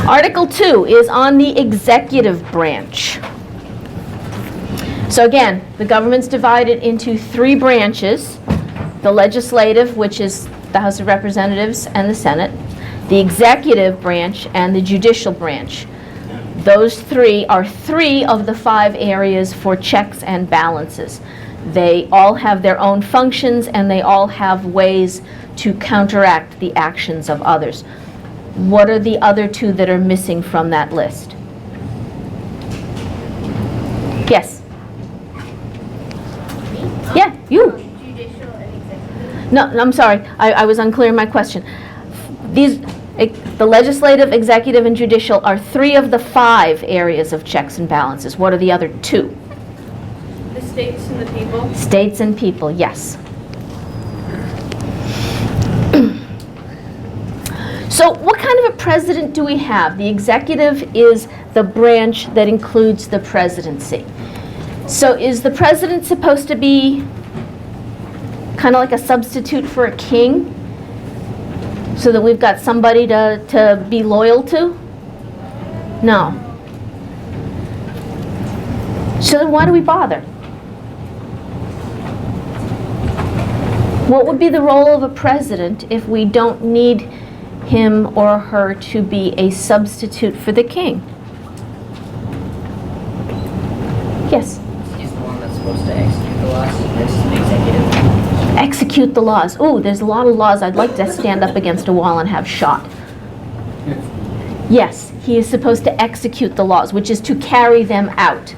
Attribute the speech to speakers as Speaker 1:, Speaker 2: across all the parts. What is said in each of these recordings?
Speaker 1: Article 2 is on the executive branch. So again, the government's divided into 3 branches: the legislative, which is the House of Representatives and the Senate, the executive branch, and the judicial branch. Those 3 are 3 of the 5 areas for checks and balances. They all have their own functions, and they all have ways to counteract the actions of others. What are the other 2 that are missing from that list? Yes? Yeah, you.
Speaker 2: Judicial and executive.
Speaker 1: No, I'm sorry. I was unclear in my question. The legislative, executive, and judicial are 3 of the 5 areas of checks and balances. What are the other 2?
Speaker 2: The states and the people.
Speaker 1: States and people, yes. So what kind of a president do we have? The executive is the branch that includes the presidency. So is the president supposed to be kind of like a substitute for a king, so that we've got somebody to be loyal to? No. So then why do we bother? What would be the role of a president if we don't need him or her to be a substitute for the king? Yes?
Speaker 3: He's the one that's supposed to execute the laws. This is the executive.
Speaker 1: Execute the laws. Oh, there's a lot of laws I'd like to stand up against a wall and have shot. Yes, he is supposed to execute the laws, which is to carry them out.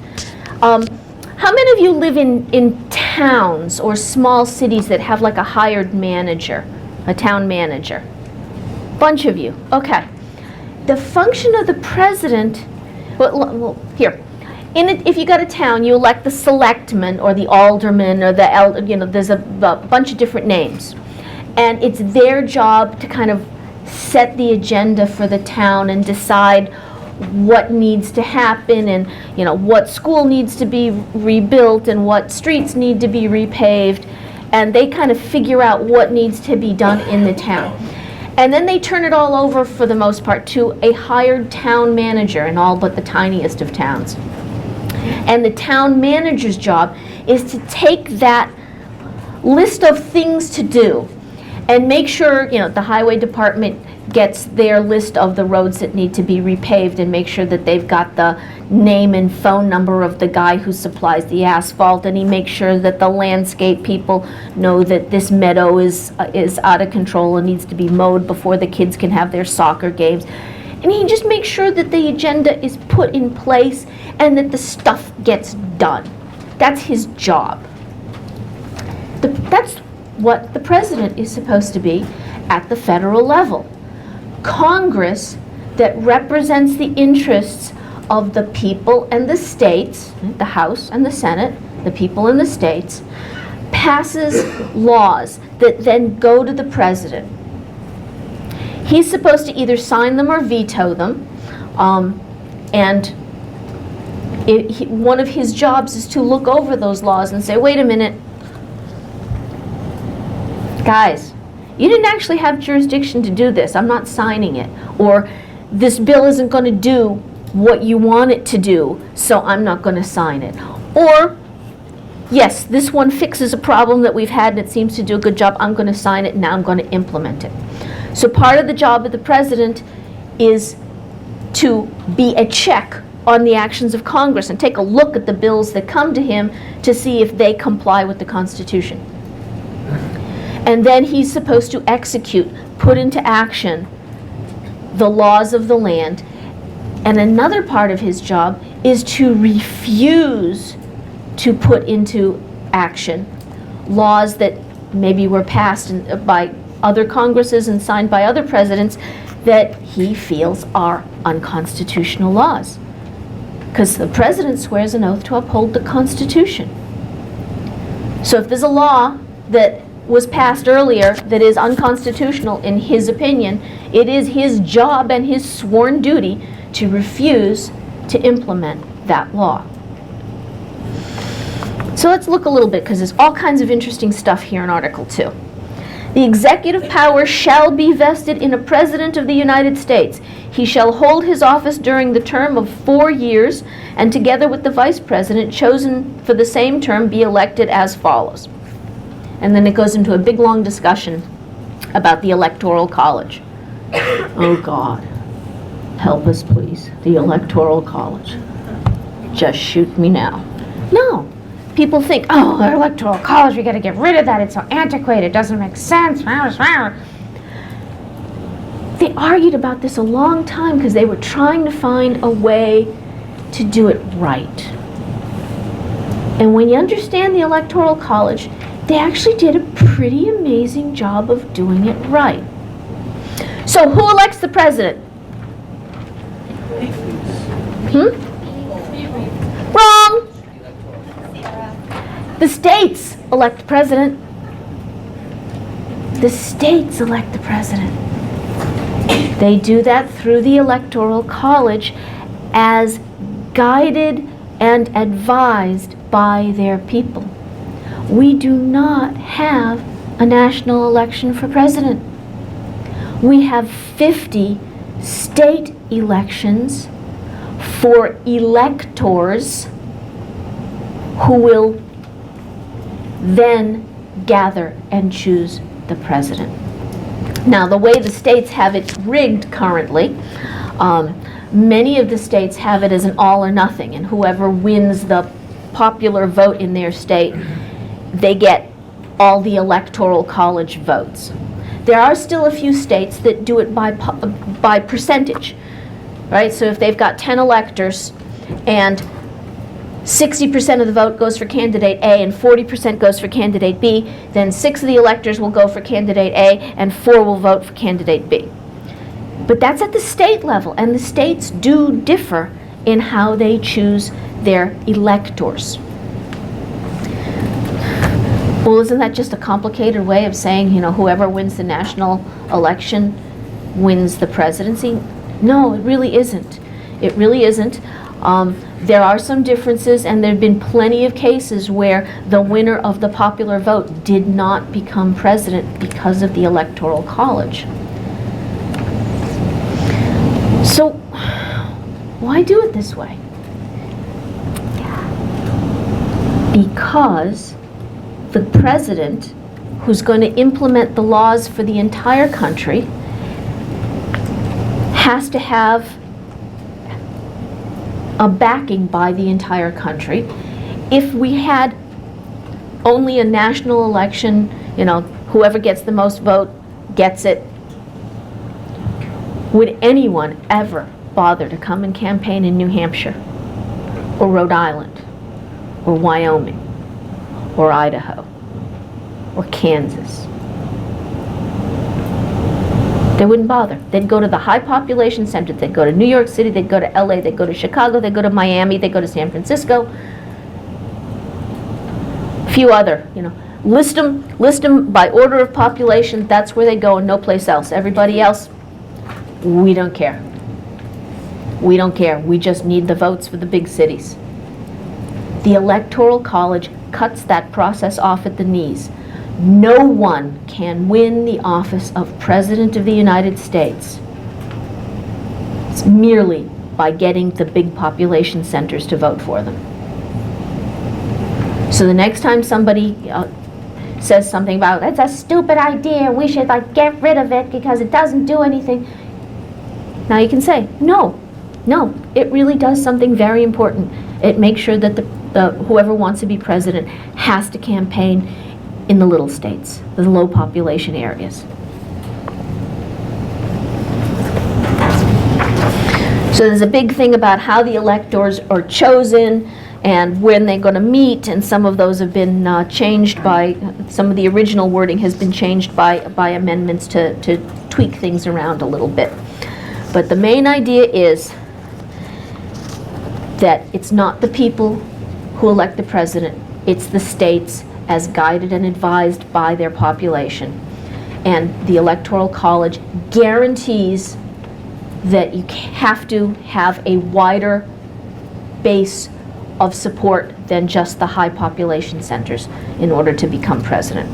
Speaker 1: How many of you live in towns or small cities that have like a hired manager, a town manager? Bunch of you. Okay. The function of the president, well here. If you got a town, you elect the selectman or the alderman or there's a bunch of different names. And it's their job to kind of set the agenda for the town and decide what needs to happen, and what school needs to be rebuilt and what streets need to be repaved, and they kind of figure out what needs to be done in the town. And then they turn it all over, for the most part, to a hired town manager in all but the tiniest of towns. And the town manager's job is to take that list of things to do and make sure, the highway department gets their list of the roads that need to be repaved, and make sure that they've got the name and phone number of the guy who supplies the asphalt, and he makes sure that the landscape people know that this meadow is out of control and needs to be mowed before the kids can have their soccer games. And he just makes sure that the agenda is put in place and that the stuff gets done. That's his job. That's what the president is supposed to be at the federal level. Congress, that represents the interests of the people and the states, the House and the Senate, the people and the states, passes laws that then go to the president. He's supposed to either sign them or veto them, and one of his jobs is to look over those laws and say, wait a minute, guys, you didn't actually have jurisdiction to do this. I'm not signing it. Or this bill isn't going to do what you want it to do, so I'm not going to sign it. Or, yes, this one fixes a problem that we've had and it seems to do a good job. I'm going to sign it and now I'm going to implement it. So part of the job of the president is to be a check on the actions of Congress and take a look at the bills that come to him to see if they comply with the Constitution. And then he's supposed to execute, put into action, the laws of the land. And another part of his job is to refuse to put into action laws that maybe were passed by other Congresses and signed by other presidents that he feels are unconstitutional laws. Because the president swears an oath to uphold the Constitution. So if there's a law that was passed earlier that is unconstitutional in his opinion, it is his job and his sworn duty to refuse to implement that law. So let's look a little bit, because there's all kinds of interesting stuff here in Article 2. The executive power shall be vested in a President of the United States. He shall hold his office during the term of 4 years, and together with the Vice President chosen for the same term be elected as follows. And then it goes into a big long discussion about the Electoral College. Oh God, help us please, the Electoral College. Just shoot me now. No. People think, oh, the Electoral College, we got to get rid of that. It's so antiquated. It doesn't make sense. They argued about this a long time because they were trying to find a way to do it right. And when you understand the Electoral College, they actually did a pretty amazing job of doing it right. So who elects the president? Wrong. The states elect the president. The states elect the president. They do that through the Electoral College as guided and advised by their people. We do not have a national election for president. We have 50 state elections for electors who will then gather and choose the president. Now, the way the states have it rigged currently, many of the states have it as an all or nothing, and whoever wins the popular vote in their state, they get all the Electoral College votes. There are still a few states that do it by percentage, right? So if they've got 10 electors and 60% of the vote goes for candidate A and 40% goes for candidate B, then 6 of the electors will go for candidate A and 4 will vote for candidate B. But that's at the state level, and the states do differ in how they choose their electors. Well, isn't that just a complicated way of saying, you know, whoever wins the national election wins the presidency? No, it really isn't. It really isn't. There are some differences, and there have been plenty of cases where the winner of the popular vote did not become president because of the Electoral College. So, why do it this way? Because the president, who's going to implement the laws for the entire country, has to have a backing by the entire country. If we had only a national election, you know, whoever gets the most vote gets it, would anyone ever bother to come and campaign in New Hampshire, or Rhode Island, or Wyoming, or Idaho, or Kansas? They wouldn't bother. They'd go to the high population centers. They'd go to New York City, they'd go to LA, they'd go to Chicago, they'd go to Miami, they'd go to San Francisco. A few other, you know, list them by order of population. That's where they go and no place else. Everybody else, we don't care. We don't care. We just need the votes for the big cities. The Electoral College cuts that process off at the knees. No one can win the office of President of the United States merely by getting the big population centers to vote for them. So the next time somebody says something about, that's a stupid idea, we should get rid of it because it doesn't do anything, now you can say, no, it really does something very important. It makes sure that whoever wants to be president has to campaign in the little states, the low population areas. So there's a big thing about how the electors are chosen and when they're going to meet, and some of those have been changed by, some of the original wording has been changed by amendments to tweak things around a little bit. But the main idea is that it's not the people who elect the president, it's the states as guided and advised by their population. And the Electoral College guarantees that you have to have a wider base of support than just the high population centers in order to become president.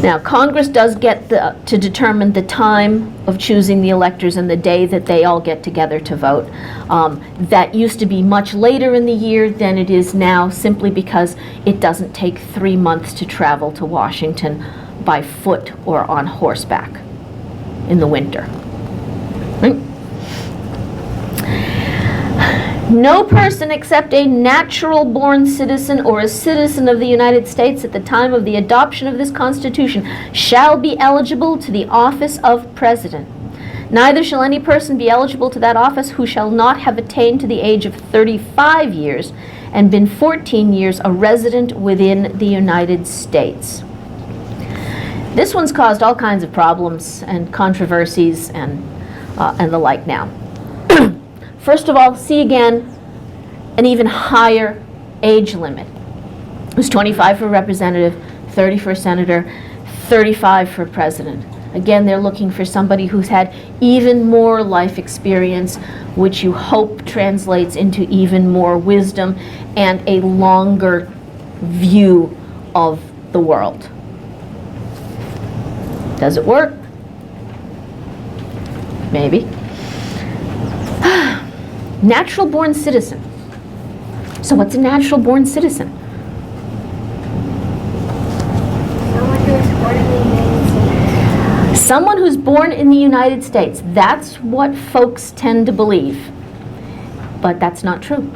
Speaker 1: Now, Congress does get to determine the time of choosing the electors and the day that they all get together to vote. That used to be much later in the year than it is now, simply because it doesn't take 3 months to travel to Washington by foot or on horseback in the winter. Right? No person except a natural-born citizen or a citizen of the United States at the time of the adoption of this Constitution shall be eligible to the office of President. Neither shall any person be eligible to that office who shall not have attained to the age of 35 years and been 14 years a resident within the United States. This one's caused all kinds of problems and controversies and the like now. First of all, see again an even higher age limit. It was 25 for representative, 30 for senator, 35 for president. Again, they're looking for somebody who's had even more life experience, which you hope translates into even more wisdom and a longer view of the world. Does it work? Maybe. Natural-born citizen. So what's a natural-born citizen?
Speaker 2: Someone who was born in the United States.
Speaker 1: Someone who's born in the United States. That's what folks tend to believe. But that's not true.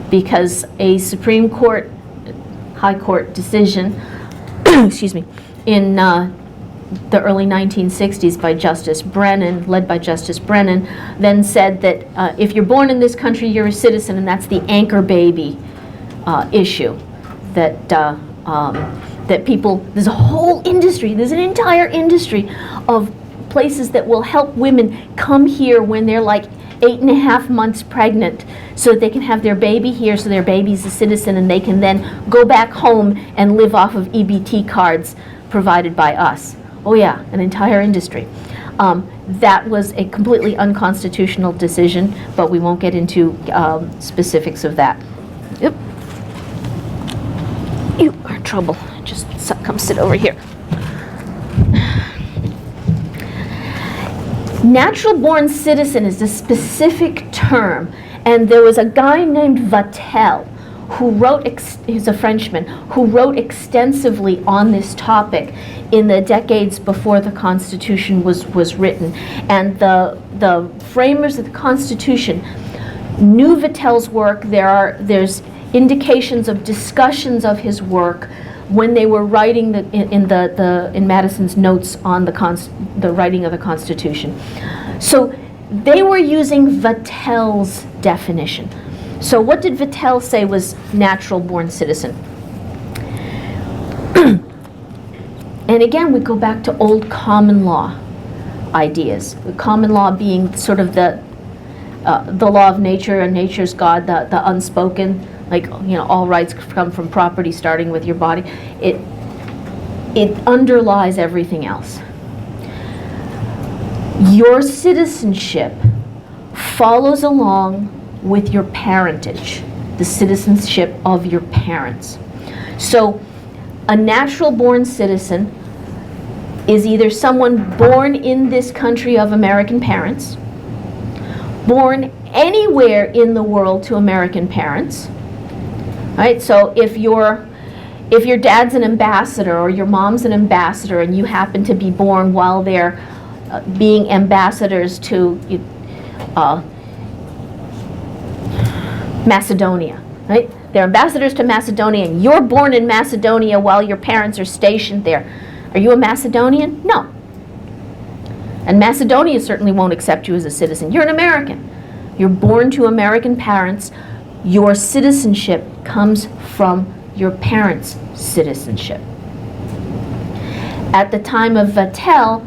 Speaker 1: Because a Supreme Court, High Court decision, excuse me, in the early 1960s by Justice Brennan, led by Justice Brennan, then said that if you're born in this country, you're a citizen, and that's the anchor baby issue. That people, there's a whole industry, there's an entire industry of places that will help women come here when they're like 8.5 months pregnant so that they can have their baby here, so their baby's a citizen, and they can then go back home and live off of EBT cards provided by us. Oh yeah, an entire industry. That was a completely unconstitutional decision, but we won't get into specifics of that. Yep. You are in trouble. Just come sit over here. Natural-born citizen is a specific term, and there was a guy named Vattel who wrote, he's a Frenchman, who wrote extensively on this topic in the decades before the Constitution was written. And the framers of the Constitution knew Vattel's work. There's indications of discussions of his work when they were writing in Madison's notes on the writing of the Constitution. So they were using Vattel's definition. So what did Vattel say was natural-born citizen? And again, we go back to old common law ideas. The common law being sort of the law of nature, and nature's God, the unspoken, like, you know, all rights come from property, starting with your body. It underlies everything else. Your citizenship follows along with your parentage, the citizenship of your parents. So a natural-born citizen is either someone born in this country of American parents, born anywhere in the world to American parents, right? So if your dad's an ambassador or your mom's an ambassador and you happen to be born while they're being ambassadors to Macedonia, right? They're ambassadors to Macedonia, and you're born in Macedonia while your parents are stationed there. Are you a Macedonian? No. And Macedonia certainly won't accept you as a citizen. You're an American. You're born to American parents. Your citizenship comes from your parents' citizenship. At the time of Vattel,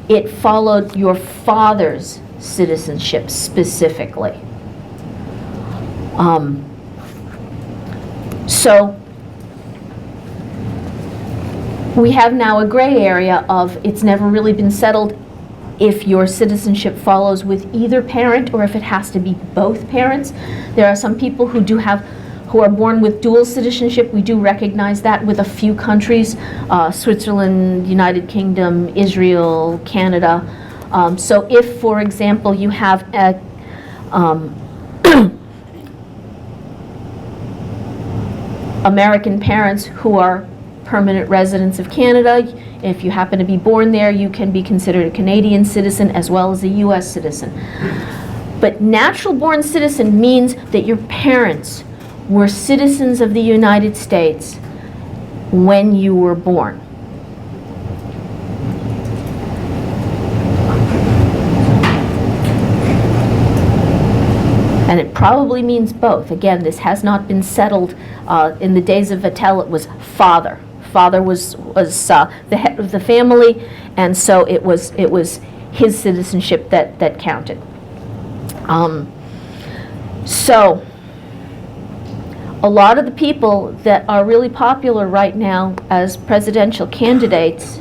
Speaker 1: it followed your father's citizenship specifically. So we have now a gray area of it's never really been settled if your citizenship follows with either parent or if it has to be both parents. There are some people who who are born with dual citizenship, we do recognize that with a few countries, Switzerland, United Kingdom, Israel, Canada. So if, for example, you have a American parents who are permanent residents of Canada, if you happen to be born there, you can be considered a Canadian citizen as well as a U.S. citizen. But natural-born citizen means that your parents were citizens of the United States when you were born. And it probably means both. Again, this has not been settled. In the days of Vattel, it was father. Father was the head of the family, and so it was his citizenship that counted. So a lot of the people that are really popular right now as presidential candidates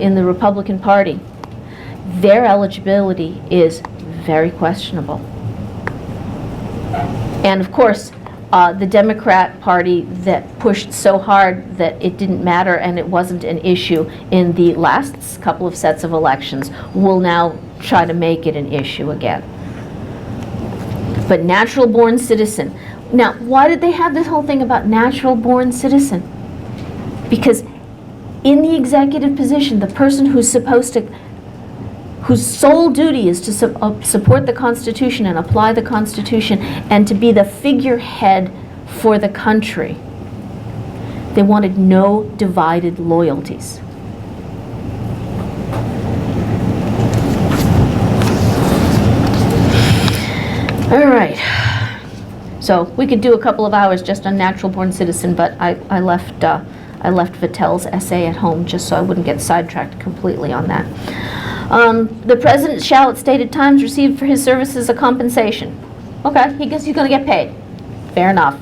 Speaker 1: in the Republican Party, their eligibility is very questionable. And of course, the Democrat Party that pushed so hard that it didn't matter and it wasn't an issue in the last couple of sets of elections will now try to make it an issue again. But natural-born citizen. Now, why did they have this whole thing about natural-born citizen? Because in the executive position, the person whose sole duty is to support the Constitution and apply the Constitution and to be the figurehead for the country, they wanted no divided loyalties. All right. So we could do a couple of hours just on natural-born citizen, but I left Vattel's essay at home just so I wouldn't get sidetracked completely on that. The president shall at stated times receive for his services a compensation. Okay, he guess he's going to get paid. Fair enough.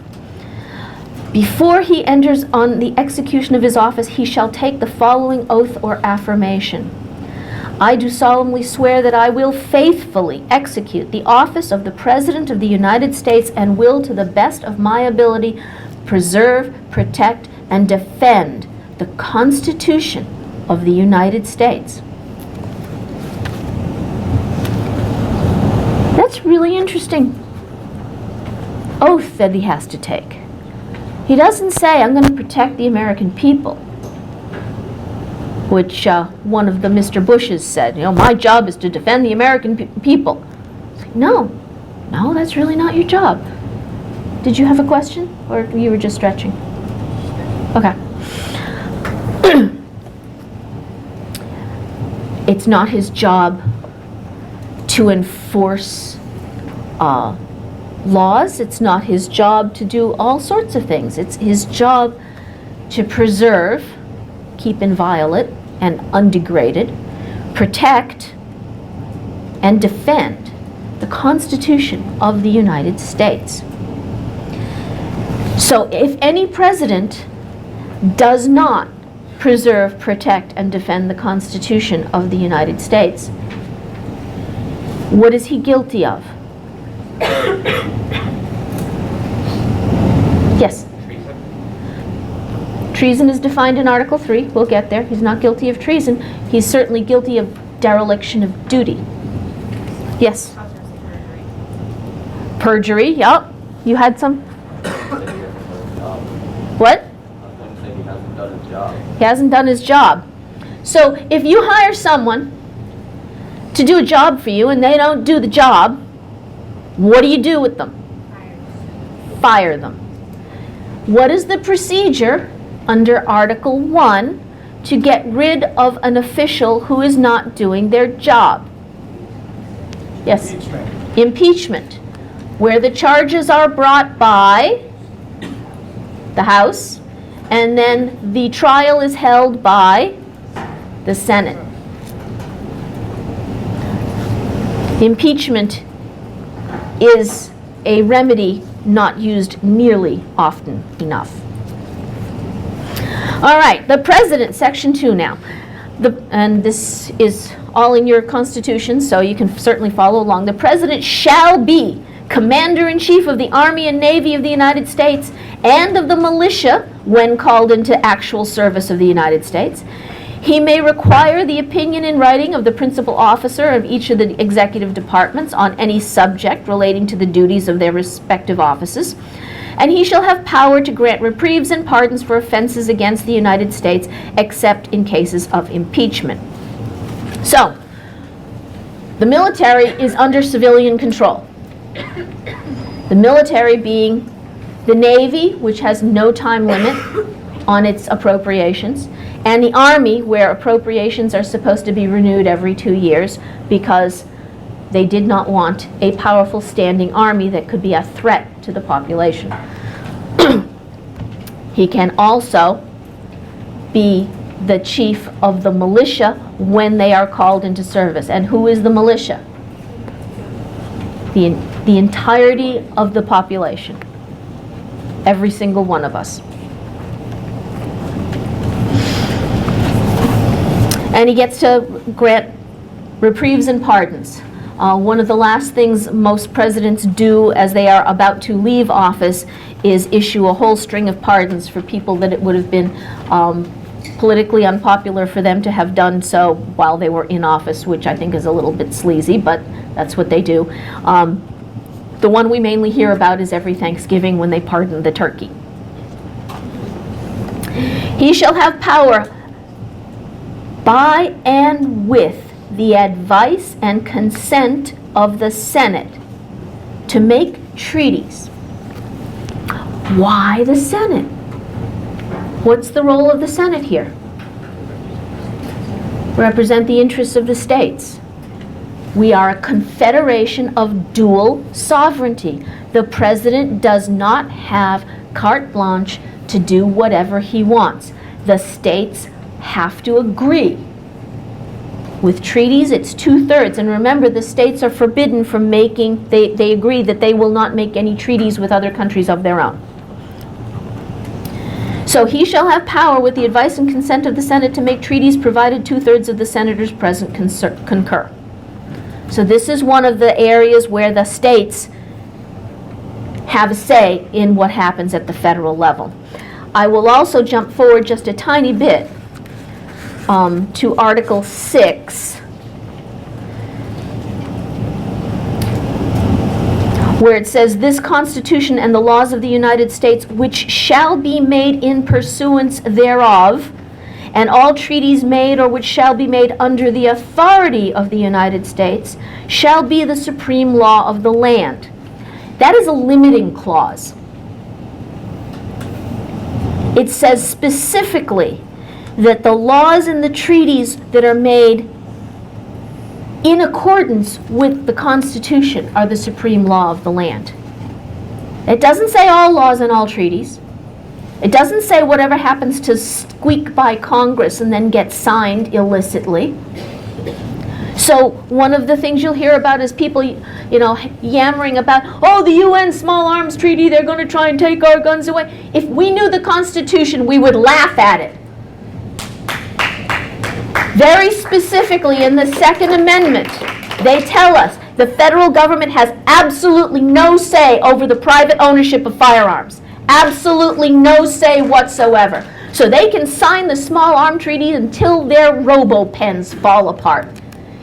Speaker 1: Before he enters on the execution of his office, he shall take the following oath or affirmation. I do solemnly swear that I will faithfully execute the office of the President of the United States and will, to the best of my ability, preserve, protect, and defend the Constitution of the United States. That's really interesting oath that he has to take. He doesn't say, I'm going to protect the American people, which one of the Mr. Bushes said, my job is to defend the American people. It's like, no, that's really not your job. Did you have a question, or you were just stretching? Okay. It's not his job to enforce laws. It's not his job to do all sorts of things. It's his job to preserve, keep inviolate and undegraded, protect, and defend the Constitution of the United States. So if any president does not preserve, protect, and defend the Constitution of the United States, what is he guilty of? Yes? Treason is defined in Article 3. We'll get there. He's not guilty of treason. He's certainly guilty of dereliction of duty. Yes? Perjury, yep. You had some? What? He hasn't done his job. So if you hire someone to do a job for you and they don't do the job, what do you do with them? Fire them. What is the procedure under Article 1 to get rid of an official who is not doing their job? Yes? Impeachment. Where the charges are brought by the House, and then the trial is held by the Senate. Impeachment is a remedy not used nearly often enough. All right, the President, Section 2 now. And this is all in your Constitution, so you can certainly follow along. The President shall be Commander-in-Chief of the Army and Navy of the United States and of the militia when called into actual service of the United States. He may require the opinion in writing of the principal officer of each of the executive departments on any subject relating to the duties of their respective offices. And he shall have power to grant reprieves and pardons for offenses against the United States, except in cases of impeachment. So, the military is under civilian control. The military being the Navy, which has no time limit on its appropriations, and the Army, where appropriations are supposed to be renewed every 2 years because they did not want a powerful standing army that could be a threat to the population. He can also be the chief of the militia when they are called into service. And who is the militia? The entirety of the population. Every single one of us. And he gets to grant reprieves and pardons. One of the last things most presidents do as they are about to leave office is issue a whole string of pardons for people that it would have been politically unpopular for them to have done so while they were in office, which I think is a little bit sleazy, but that's what they do. The one we mainly hear about is every Thanksgiving when they pardon the turkey. He shall have power by and with the advice and consent of the Senate to make treaties. Why the Senate? What's the role of the Senate here? Represent the interests of the states. We are a confederation of dual sovereignty. The president does not have carte blanche to do whatever he wants. The states have to agree. With treaties, it's 2/3. And remember, the states are forbidden from making, they agree that they will not make any treaties with other countries of their own. So he shall have power with the advice and consent of the Senate to make treaties provided 2/3 of the senators present concur. So this is one of the areas where the states have a say in what happens at the federal level. I will also jump forward just a tiny bit to Article 6, where it says, "This Constitution and the laws of the United States, which shall be made in pursuance thereof, and all treaties made or which shall be made under the authority of the United States, shall be the supreme law of the land." That is a limiting clause. It says specifically that the laws and the treaties that are made in accordance with the Constitution are the supreme law of the land. It doesn't say all laws and all treaties. It doesn't say whatever happens to squeak by Congress and then get signed illicitly. So one of the things you'll hear about is people, yammering about, oh, the UN Small Arms Treaty, they're going to try and take our guns away. If we knew the Constitution, we would laugh at it. Very specifically in the Second Amendment, they tell us the federal government has absolutely no say over the private ownership of firearms. Absolutely no say whatsoever. So they can sign the Small Arms Treaty until their robo-pens fall apart.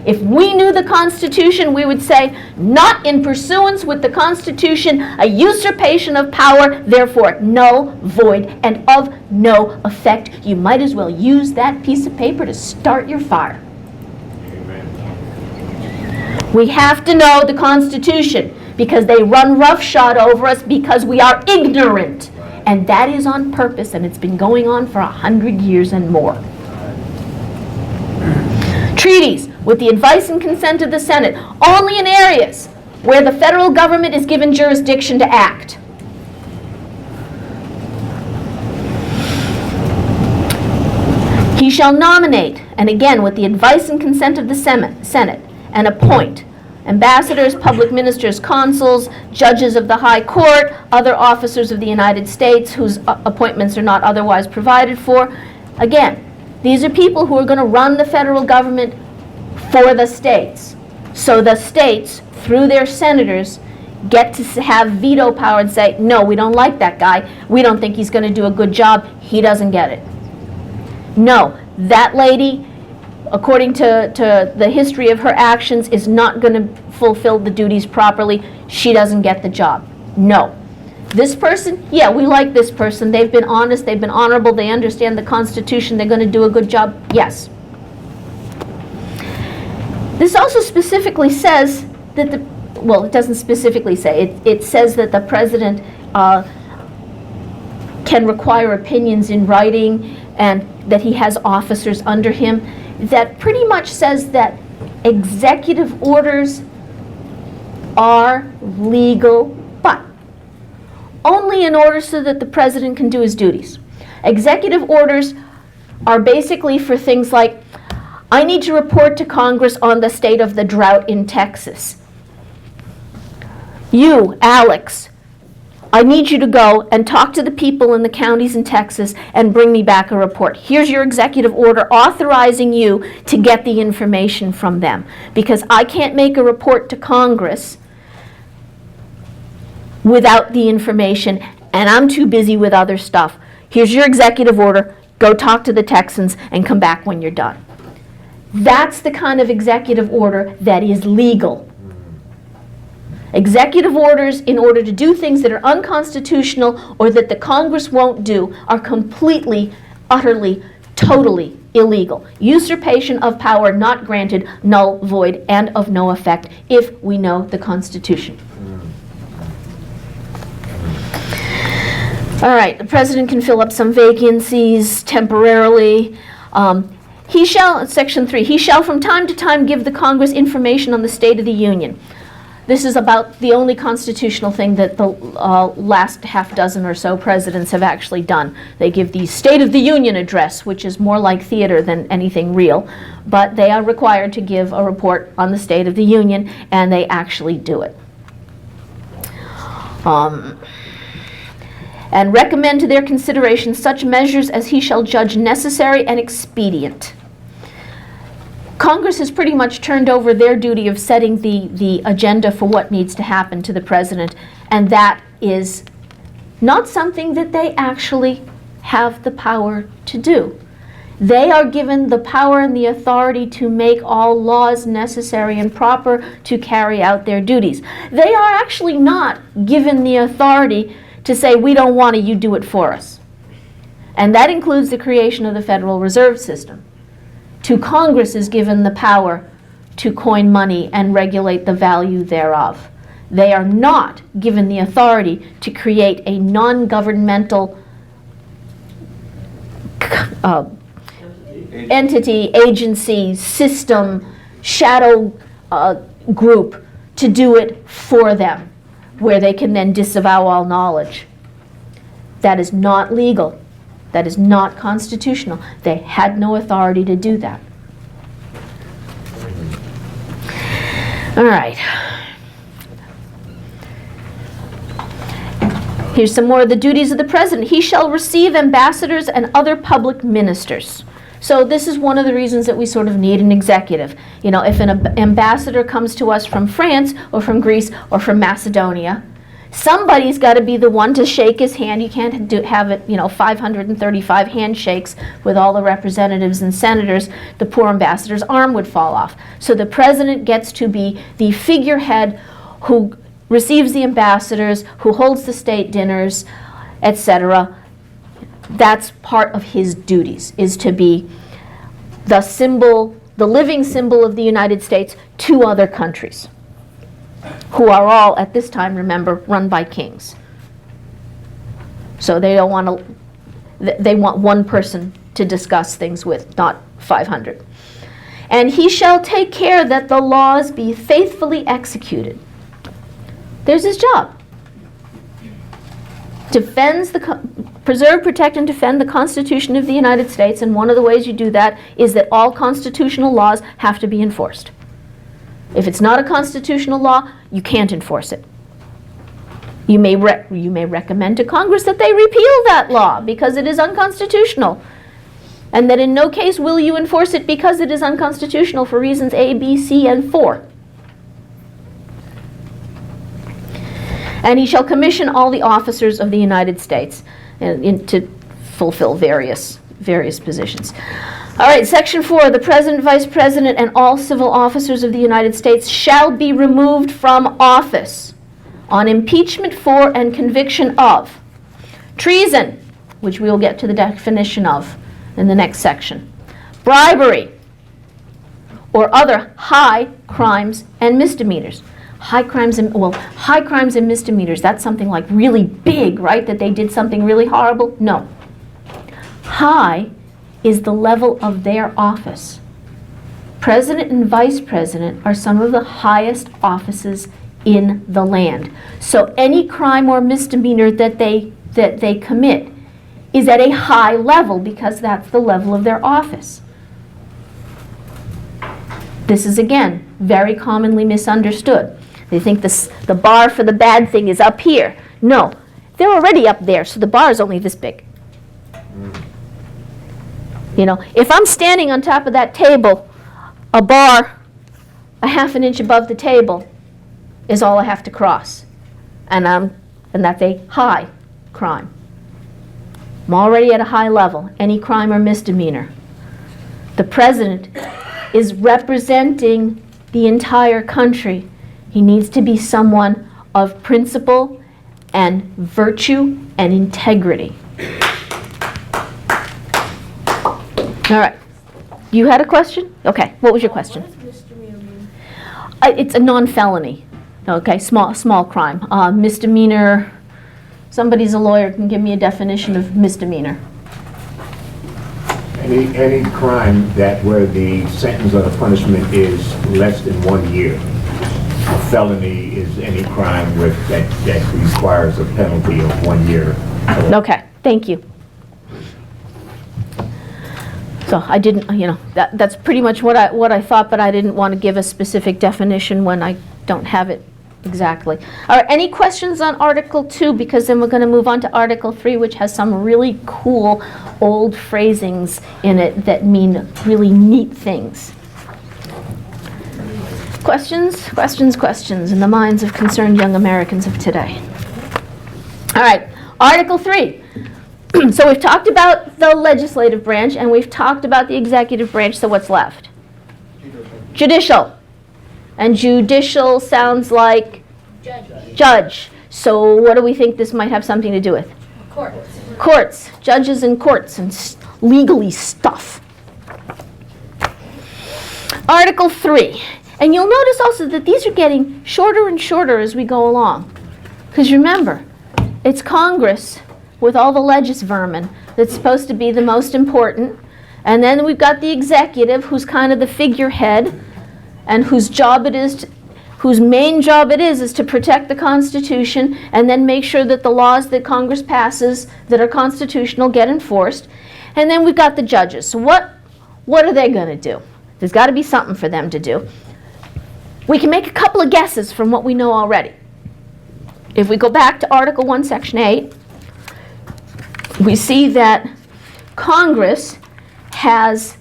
Speaker 1: If we knew the Constitution, we would say, not in pursuance with the Constitution, a usurpation of power, therefore null, void, and of no effect. You might as well use that piece of paper to start your fire. Amen. We have to know the Constitution because they run roughshod over us because we are ignorant. And that is on purpose, and it's been going on for 100 years and more. Treaties with the advice and consent of the Senate, only in areas where the federal government is given jurisdiction to act. He shall nominate, and again with the advice and consent of the Senate, and appoint ambassadors, public ministers, consuls, judges of the High Court, other officers of the United States whose appointments are not otherwise provided for. Again, these are people who are going to run the federal government for the states. So the states, through their senators, get to have veto power and say, no, we don't like that guy. We don't think he's going to do a good job. He doesn't get it. No, that lady, according to the history of her actions, is not going to fulfill the duties properly. She doesn't get the job. No. This person, yeah, we like this person. They've been honest, they've been honorable, they understand the Constitution, they're going to do a good job. Yes. This also specifically says that it doesn't specifically say, it says that the president can require opinions in writing and that he has officers under him. That pretty much says that executive orders are legal, but only in order so that the president can do his duties. Executive orders are basically for things like, I need to report to Congress on the state of the drought in Texas. You, Alex, I need you to go and talk to the people in the counties in Texas and bring me back a report. Here's your executive order authorizing you to get the information from them. Because I can't make a report to Congress without the information, and I'm too busy with other stuff. Here's your executive order. Go talk to the Texans and come back when you're done. That's the kind of executive order that is legal. Executive orders, in order to do things that are unconstitutional or that the Congress won't do, are completely, utterly, totally illegal. Usurpation of power not granted, null, void, and of no effect if we know the Constitution. All right, the president can fill up some vacancies temporarily. He shall, Section 3, he shall from time to time give the Congress information on the State of the Union. This is about the only constitutional thing that the last half dozen or so presidents have actually done. They give the State of the Union address, which is more like theater than anything real, but they are required to give a report on the State of the Union, and they actually do it. And recommend to their consideration such measures as he shall judge necessary and expedient. Congress has pretty much turned over their duty of setting the agenda for what needs to happen to the president, and that is not something that they actually have the power to do. They are given the power and the authority to make all laws necessary and proper to carry out their duties. They are actually not given the authority to say, we don't want it, you do it for us. And that includes the creation of the Federal Reserve System. To Congress is given the power to coin money and regulate the value thereof. They are not given the authority to create a non-governmental entity, agency, system, shadow group to do it for them, where they can then disavow all knowledge. That is not legal. That is not constitutional. They had no authority to do that. All right. Here's some more of the duties of the president. He shall receive ambassadors and other public ministers. So this is one of the reasons that we sort of need an executive. You know, if an ambassador comes to us from France or from Greece or from Macedonia, somebody's got to be the one to shake his hand. You can't have it, 535 handshakes with all the representatives and senators. The poor ambassador's arm would fall off. So the president gets to be the figurehead who receives the ambassadors, who holds the state dinners, etc. That's part of his duties, is to be the symbol, the living symbol of the United States to other countries, who are all, at this time, remember, run by kings. So they don't want to, they want one person to discuss things with, not 500. And he shall take care that the laws be faithfully executed. There's his job. Preserve, protect, and defend the Constitution of the United States, and one of the ways you do that is that all constitutional laws have to be enforced. If it's not a constitutional law, you can't enforce it. You may recommend to Congress that they repeal that law because it is unconstitutional, and that in no case will you enforce it because it is unconstitutional for reasons A, B, C, and 4. And he shall commission all the officers of the United States to fulfill various positions. All right, Section 4, the President, Vice President, and all civil officers of the United States shall be removed from office on impeachment for and conviction of treason, which we will get to the definition of in the next section, bribery, or other high crimes and misdemeanors. High crimes and misdemeanors, that's something like really big, right? That they did something really horrible? No. High is the level of their office. President and vice president are some of the highest offices in the land. So any crime or misdemeanor that they commit is at a high level because that's the level of their office. This is, again, very commonly misunderstood. They think the bar for the bad thing is up here. No, they're already up there, so the bar is only this big. You know, if I'm standing on top of that table, a bar a half an inch above the table is all I have to cross. And that's a high crime. I'm already at a high level, any crime or misdemeanor. The president is representing the entire country. He needs to be someone of principle and virtue and integrity. All right. You had a question? Okay. What was your question?
Speaker 2: What does misdemeanor mean?
Speaker 1: It's a non-felony. Okay, small crime. Misdemeanor, somebody's a lawyer, can give me a definition of misdemeanor.
Speaker 4: Any crime where the sentence or the punishment is less than 1 year. A felony is any crime that requires a penalty of 1 year.
Speaker 1: Okay, thank you. So I didn't, that's pretty much what I thought, but I didn't want to give a specific definition when I don't have it exactly. All right, any questions on Article 2? Because then we're going to move on to Article 3, which has some really cool old phrasings in it that mean really neat things. Questions in the minds of concerned young Americans of today. All right, Article 3. So we've talked about the legislative branch and we've talked about the executive branch, so what's left? Judicial. And judicial sounds like? Judge. So what do we think this might have something to do with? Courts. Judges and courts and legally stuff. Article 3. And you'll notice also that these are getting shorter and shorter as we go along. Because remember, it's Congress with all the vermin that's supposed to be the most important. And then we've got the executive, who's kind of the figurehead, and whose main job it is to protect the Constitution and then make sure that the laws that Congress passes that are constitutional get enforced. And then we've got the judges. So what are they going to do? There's got to be something for them to do. We can make a couple of guesses from what we know already. If we go back to Article 1, Section 8, we see that Congress has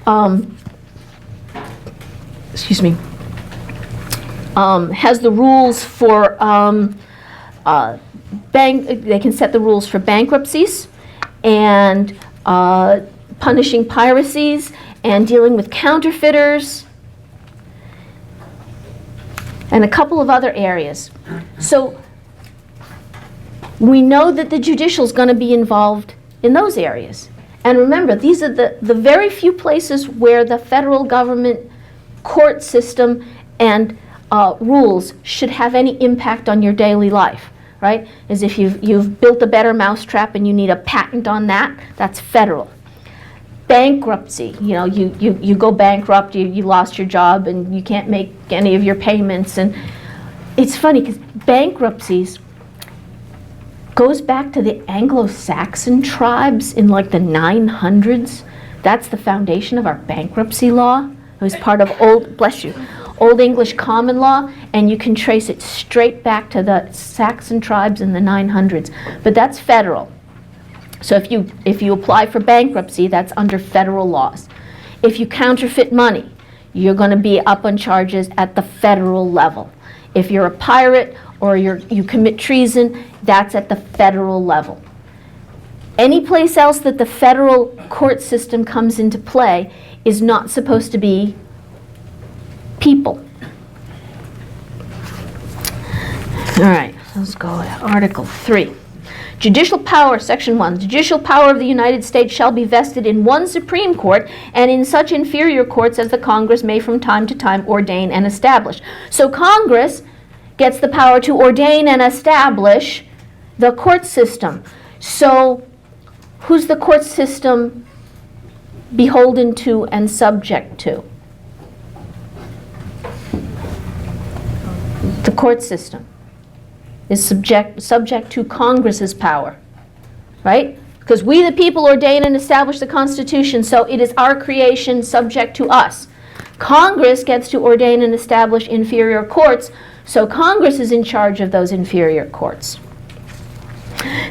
Speaker 1: has the rules for they can set the rules for bankruptcies and punishing piracies and dealing with counterfeiters and a couple of other areas. So we know that the judicial is going to be involved in those areas. And remember, these are the very few places where the federal government court system and rules should have any impact on your daily life, right? As if you've built a better mousetrap and you need a patent on that, that's federal. Bankruptcy, you go bankrupt, you lost your job and you can't make any of your payments. And it's funny because bankruptcies goes back to the Anglo-Saxon tribes in like the 900s. That's the foundation of our bankruptcy law. It was part of Old English common law, and you can trace it straight back to the Saxon tribes in the 900s. But that's federal. So if you apply for bankruptcy, that's under federal laws. If you counterfeit money, you're going to be up on charges at the federal level. If you're a pirate or you commit treason, that's at the federal level. Any place else that the federal court system comes into play is not supposed to be people. All right, let's go to Article 3. Judicial power, Section 1. Judicial power of the United States shall be vested in one Supreme Court and in such inferior courts as the Congress may from time to time ordain and establish. So Congress gets the power to ordain and establish the court system. So who's the court system beholden to and subject to? The court system is subject to Congress's power, right? Because we the people ordain and establish the Constitution, so it is our creation subject to us. Congress gets to ordain and establish inferior courts, so Congress is in charge of those inferior courts.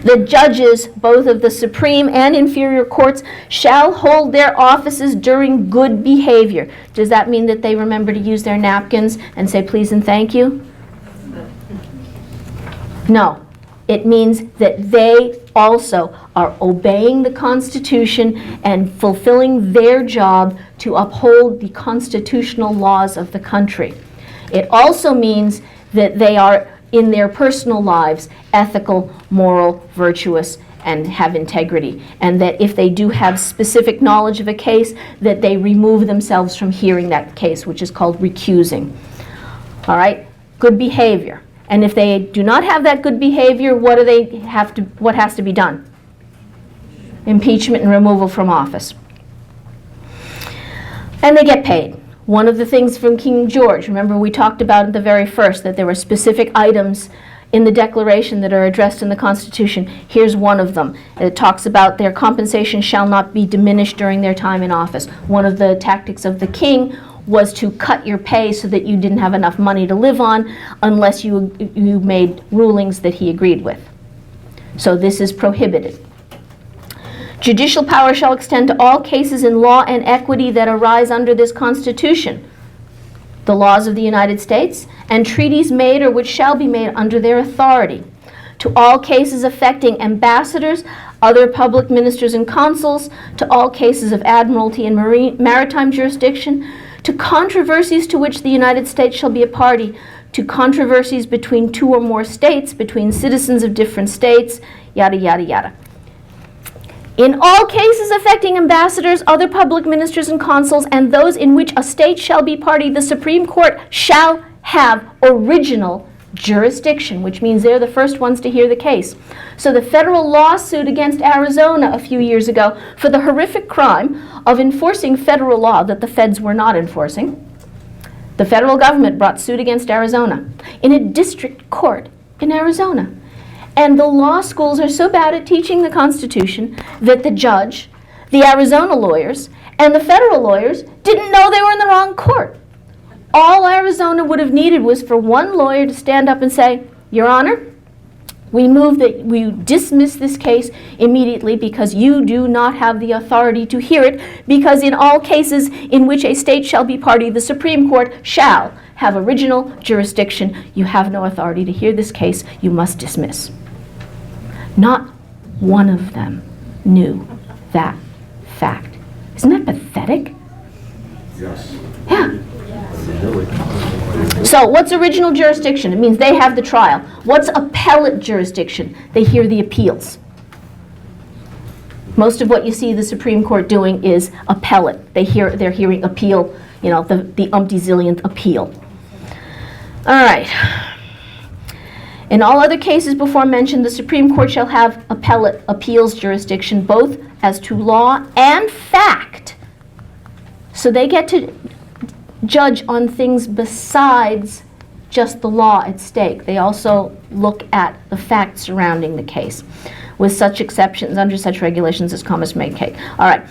Speaker 1: The judges, both of the Supreme and inferior courts, shall hold their offices during good behavior. Does that mean that they remember to use their napkins and say please and thank you? No. It means that they also are obeying the Constitution and fulfilling their job to uphold the constitutional laws of the country. It also means that they are, in their personal lives, ethical, moral, virtuous, and have integrity. And that if they do have specific knowledge of a case, that they remove themselves from hearing that case, which is called recusing. All right? Good behavior. And if they do not have that good behavior, what has to be done? Impeachment and removal from office. And they get paid. One of the things from King George, remember we talked about at the very first that there were specific items in the Declaration that are addressed in the Constitution. Here's one of them. It talks about their compensation shall not be diminished during their time in office. One of the tactics of the king was to cut your pay so that you didn't have enough money to live on unless you made rulings that he agreed with. So this is prohibited. Judicial power shall extend to all cases in law and equity that arise under this Constitution, the laws of the United States, and treaties made or which shall be made under their authority. To all cases affecting ambassadors, other public ministers and consuls, to all cases of admiralty and maritime jurisdiction, to controversies to which the United States shall be a party, to controversies between two or more states, between citizens of different states, yada, yada, yada. In all cases affecting ambassadors, other public ministers and consuls, and those in which a state shall be party, the Supreme Court shall have original jurisdiction, which means they're the first ones to hear the case. So the federal lawsuit against Arizona a few years ago for the horrific crime of enforcing federal law that the feds were not enforcing, the federal government brought suit against Arizona in a district court in Arizona. And the law schools are so bad at teaching the Constitution that the judge, the Arizona lawyers, and the federal lawyers didn't know they were in the wrong court. All Arizona would have needed was for one lawyer to stand up and say, Your Honor, we move that we dismiss this case immediately because you do not have the authority to hear it, because in all cases in which a state shall be party, the Supreme Court shall have original jurisdiction. You have no authority to hear this case. You must dismiss. Not one of them knew that fact. Isn't that pathetic?
Speaker 5: Yes.
Speaker 1: Yeah. So what's original jurisdiction? It means they have the trial. What's appellate jurisdiction? They hear the appeals. Most of what you see the Supreme Court doing is appellate. They're hearing appeal, the umpty-zillionth appeal. All right. In all other cases before mentioned, the Supreme Court shall have appellate appeals jurisdiction, both as to law and fact. So they get to judge on things besides just the law at stake. They also look at the facts surrounding the case, with such exceptions under such regulations as Commerce may take. All right.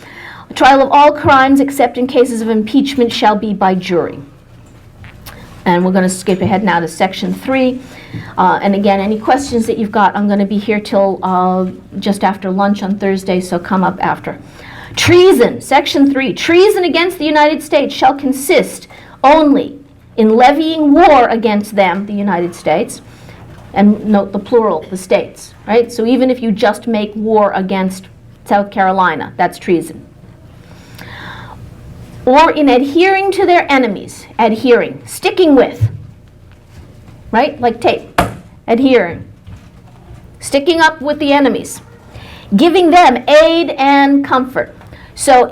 Speaker 1: A trial of all crimes except in cases of impeachment shall be by jury. And we're going to skip ahead now to Section 3. And again, any questions that you've got, I'm going to be here till just after lunch on Thursday, so come up after. Treason, Section 3. Treason against the United States shall consist only in levying war against them, the United States, and note the plural, the states, right? So even if you just make war against South Carolina, that's treason. Or in adhering to their enemies, adhering, sticking with, right? Like tape, adhering, sticking up with the enemies, giving them aid and comfort. So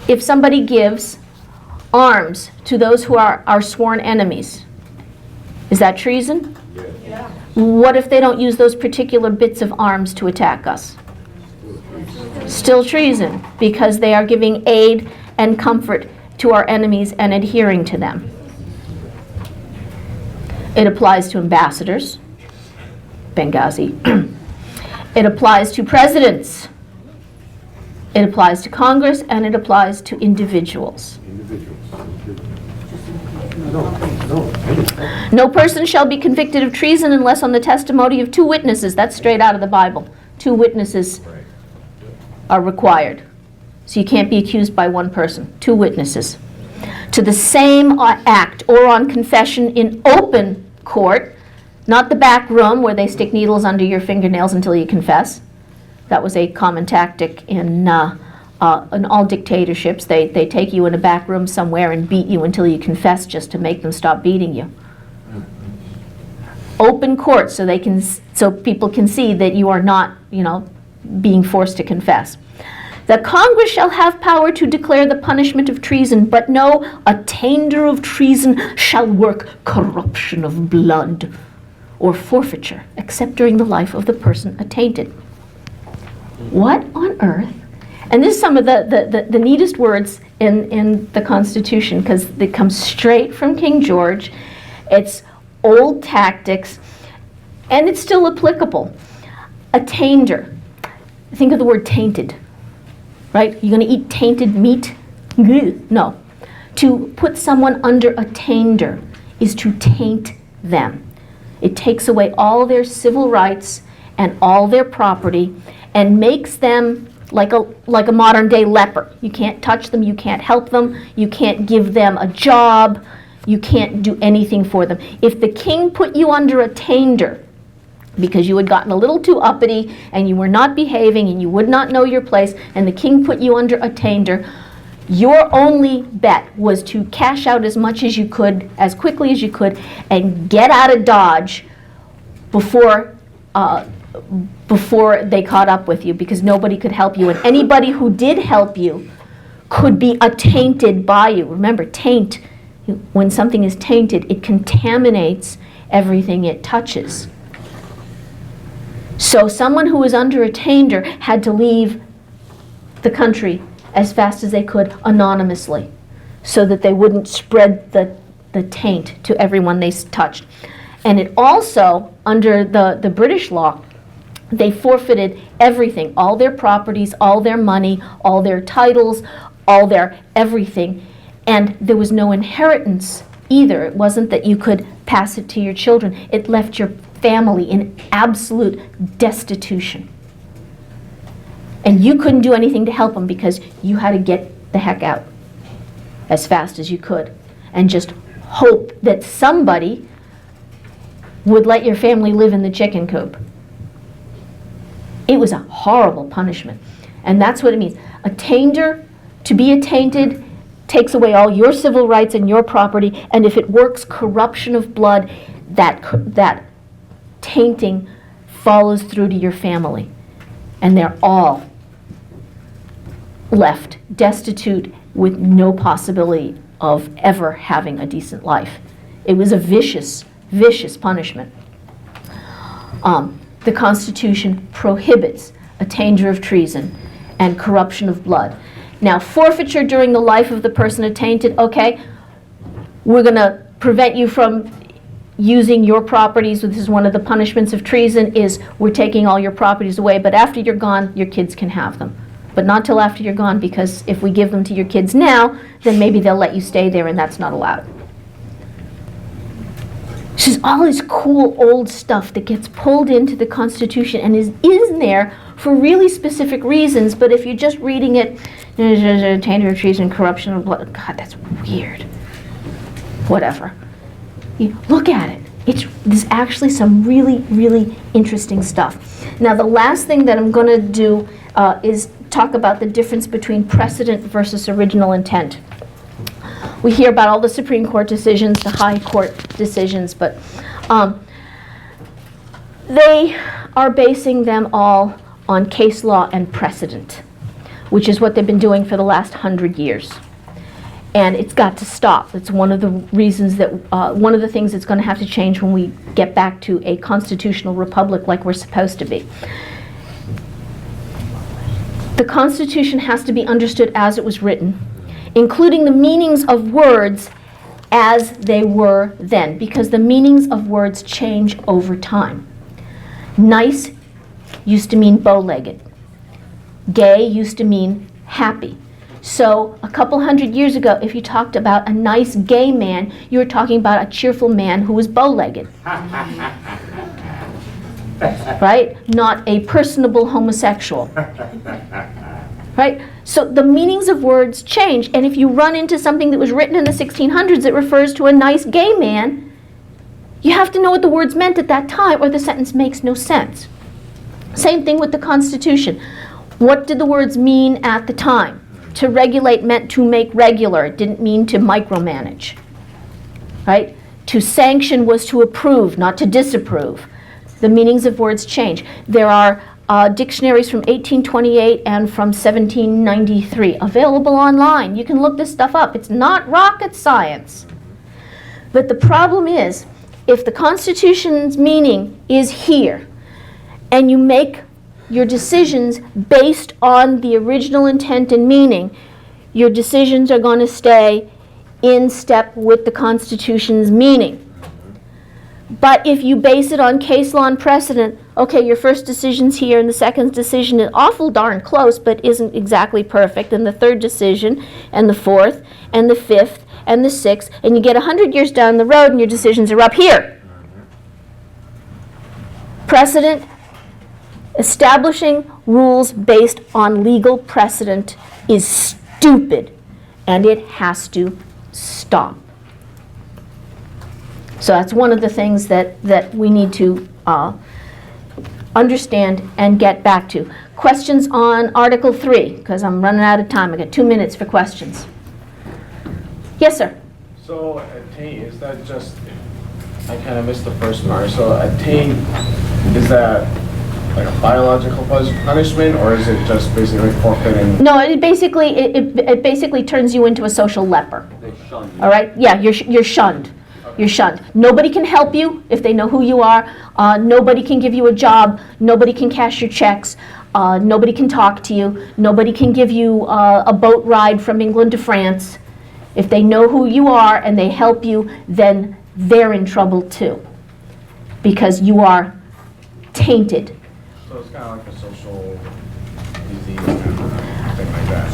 Speaker 1: if somebody gives arms to those who are our sworn enemies, is that treason?
Speaker 4: Yeah.
Speaker 1: What if they don't use those particular bits of arms to attack us? Still treason, because they are giving aid and comfort to our enemies and adhering to them. It applies to ambassadors, Benghazi. It applies to presidents. It applies to Congress, and it applies to individuals. No person shall be convicted of treason unless on the testimony of 2 witnesses. That's straight out of the Bible. 2 witnesses are required. So you can't be accused by one person. 2 witnesses. To the same act or on confession in open court, not the back room where they stick needles under your fingernails until you confess. That was a common tactic in all dictatorships. They take you in a back room somewhere and beat you until you confess just to make them stop beating you. Open court so people can see that you are not, being forced to confess. The Congress shall have power to declare the punishment of treason, but no attainder of treason shall work corruption of blood or forfeiture, except during the life of the person attainted. What on earth? And this is some of the neatest words in the Constitution, because it comes straight from King George. It's old tactics, and it's still applicable. Attainder. Think of the word tainted, right? You're going to eat tainted meat? No. To put someone under attainder is to taint them. It takes away all their civil rights and all their property and makes them like a modern day leper. You can't touch them, you can't help them, you can't give them a job, you can't do anything for them. If the king put you under attainder because you had gotten a little too uppity and you were not behaving and you would not know your place, and the king put you under attainder, your only bet was to cash out as much as you could, as quickly as you could, and get out of Dodge before they caught up with you, because nobody could help you. And anybody who did help you could be attainted by you. Remember, taint, when something is tainted, it contaminates everything it touches. So someone who was under attainder had to leave the country as fast as they could anonymously, so that they wouldn't spread the taint to everyone they touched. And it also, under the British law, they forfeited everything, all their properties, all their money, all their titles, all their everything. And there was no inheritance either. It wasn't that you could pass it to your children. It left your family in absolute destitution. And you couldn't do anything to help them because you had to get the heck out as fast as you could and just hope that somebody would let your family live in the chicken coop. It was a horrible punishment. And that's what it means. Attainder, to be attainted, takes away all your civil rights and your property, and if it works corruption of blood, that tainting follows through to your family. And they're all left destitute with no possibility of ever having a decent life. It was a vicious, vicious punishment. The Constitution prohibits attainder of treason and corruption of blood. Now, forfeiture during the life of the person attainted, okay, we're going to prevent you from using your properties. This is one of the punishments of treason, is we're taking all your properties away, but after you're gone, your kids can have them. But not till after you're gone, because if we give them to your kids now, then maybe they'll let you stay there, and that's not allowed. This is all this cool old stuff that gets pulled into the Constitution and is in there for really specific reasons, but if you're just reading it, tainted of treason, corruption of blood, God, that's weird. Whatever. You look at it. There's actually some really, really interesting stuff. Now, the last thing that I'm going to do is talk about the difference between precedent versus original intent. We hear about all the Supreme Court decisions, the High Court decisions, but they are basing them all on case law and precedent, which is what they've been doing for the last 100 years. And it's got to stop. It's one of the reasons that, one of the things that's going to have to change when we get back to a constitutional republic like we're supposed to be. The Constitution has to be understood as it was written, including the meanings of words as they were then, because the meanings of words change over time. Nice used to mean bow-legged. Gay used to mean happy. So a couple hundred years ago, if you talked about a nice gay man, you were talking about a cheerful man who was bow-legged. Right? Not a personable homosexual. Right? So the meanings of words change, and if you run into something that was written in the 1600s that refers to a nice gay man, you have to know what the words meant at that time, or the sentence makes no sense. Same thing with the Constitution. What did the words mean at the time? To regulate meant to make regular. It didn't mean to micromanage. Right? To sanction was to approve, not to disapprove. The meanings of words change. There are dictionaries from 1828 and from 1793 available online. You can look this stuff up. It's not rocket science. But the problem is, if the Constitution's meaning is here, and you make your decisions based on the original intent and meaning, your decisions are going to stay in step with the Constitution's meaning. But if you base it on case law and precedent, okay, your first decision's here and the second decision is awful darn close but isn't exactly perfect, and the third decision and the fourth and the fifth and the sixth, and you get 100 years down the road and your decisions are up here. Precedent, establishing rules based on legal precedent is stupid, and it has to stop. So that's one of the things that we need to understand and get back to. Questions on Article 3, because I'm running out of time. I got 2 minutes for questions. Yes, sir?
Speaker 5: So attain, is that just, I kind of missed the first part. So attain, is that like a biological punishment, or is it just basically forfeiting?
Speaker 1: No, it basically turns you into a social leper.
Speaker 6: They shun you.
Speaker 1: All right? Yeah, you're shunned. You're shunned. Nobody can help you if they know who you are. Nobody can give you a job. Nobody can cash your checks. Nobody can talk to you. Nobody can give you a boat ride from England to France. If they know who you are and they help you, then they're in trouble too, because you are tainted.
Speaker 5: So it's kind of like a social disease, thing like that.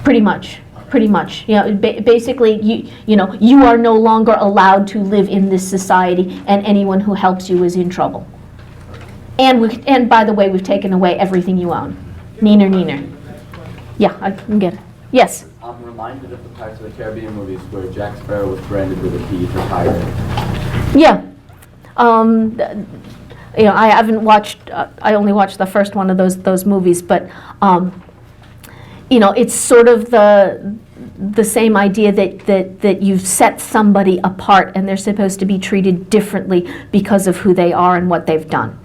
Speaker 1: Pretty much. You know, basically, you are no longer allowed to live in this society, and anyone who helps you is in trouble. And by the way, we've taken away everything you own. Neener. Yeah, I can get it. Yes?
Speaker 6: I'm reminded of the Pirates of the Caribbean movies where Jack Sparrow was branded with a P for pirate.
Speaker 1: Yeah. I haven't watched, I only watched the first one of those movies, but, it's sort of the same idea that you've set somebody apart and they're supposed to be treated differently because of who they are and what they've done.